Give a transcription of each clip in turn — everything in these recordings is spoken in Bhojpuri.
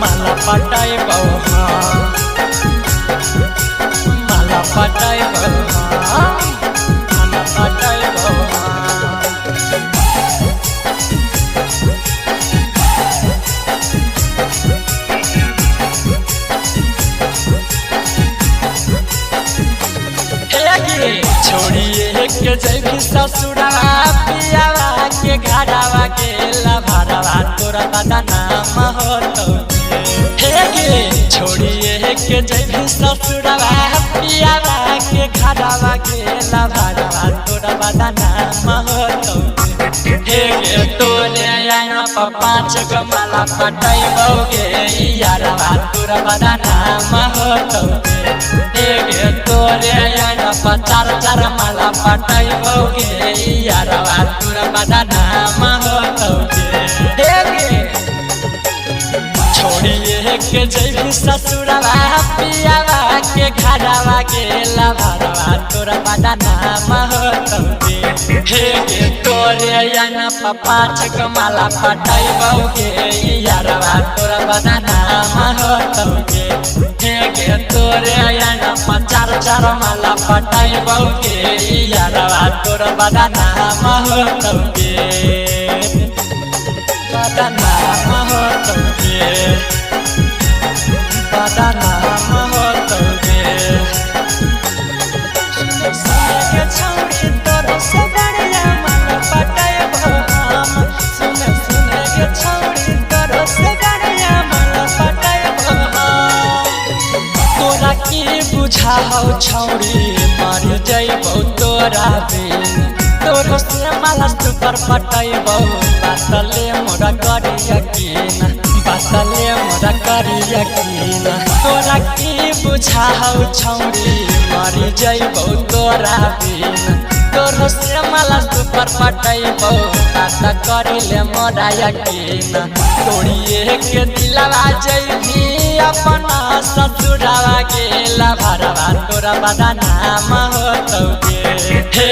माला पटाई बौहा माला पटाई बौहा माला पटाई बौहा छोड़िए के जैबी ससुरा पियावा के घरवा के लभारवा तोरा बदनाम होतो हे छोड़िए के जैबी ससुरा पियावा के घरवा के लभारवा तोरा बदनाम होतो हे तोरे आना पाँच गो माला पटाइबोगे यारवा तोरा बदनाम होतो हे तोरे आना चार चार माला पटाइबोगे यारवा तोरा बदनाम होतो छोड़िए के जैबी ससुरवा पियावा के घरवा के लभारवा तोरा बदनाम होतो हे तोरे आना पाँच गो माला पटाइबोगे यारवा तोरा बदनाम होतो हे तोरे आना चार चार माला पटाइबोगे यारवा तोरा बदनाम होतो बदनाम होतो बदनाम होतो छौरी तोरो से बढ़िया माला पटाइबो हम सुने के छौरी तोरो से बढ़िया माला पटाइबो हम तोरा की बुझा हो छौरी मर जइबो तोरा बिन तोरो से माला सुपर पटाइबो बातले मोरा करी यकीन बातले मोरा करी यकीन तोरा की बुझा हो छौरी मर जइबो तोरा बिन तोरो से माला सुपर पटाइबो बात करिले मोरा यकीन तोड़िए के दिलवा जइबी अपना ससुरवा के लभारवा तोरा बदनाम होतो हे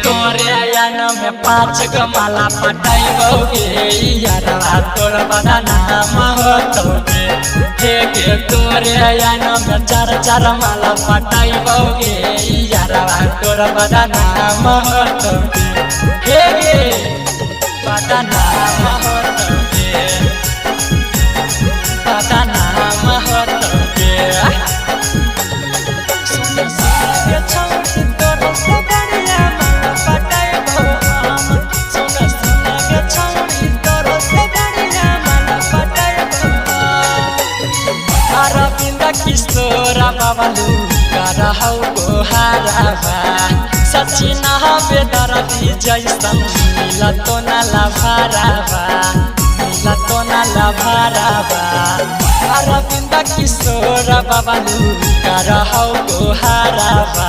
तोरे आना में पाँच गो माला पटाइबोगे यारवा तोरा बदनाम होतो हे तोरे आना में चार चार माला पटाइबोगे यारवा तोरा बदनाम होतो हे बदनाम होतो बदनाम होतो सुने छौरी तोरो से बढ़िया माला पटाइबो हम सुने के छौरी तोरो से बढ़िया माला पटाइबो अरविंद किशोर बाबलू करहौ गोहारवा सचिन बेदरदी जैसन मिलतो न लभारवा मिलतो न लभारवा अरविंद किशोर बाबलू करहौ गोहारवा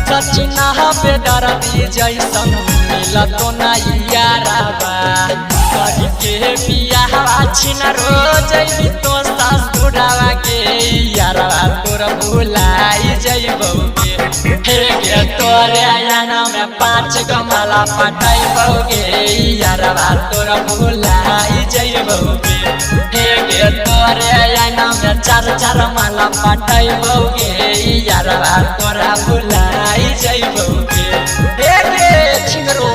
सचिन बेदरदी जैसन मिलतो न यारवा करी के बियाहवा छिन रोजैबी तो ससुरवा के यारवा तोरा भुलाई जइबोगे हे तोरे आना में पाँच गो माला पटाइबोगे यारवा तोरा भुलाई जइबोगे हे तोरे आना में चार चार माला पटाइबोगे यारवा तोरा भुलाई जइबोगे हे छिनरो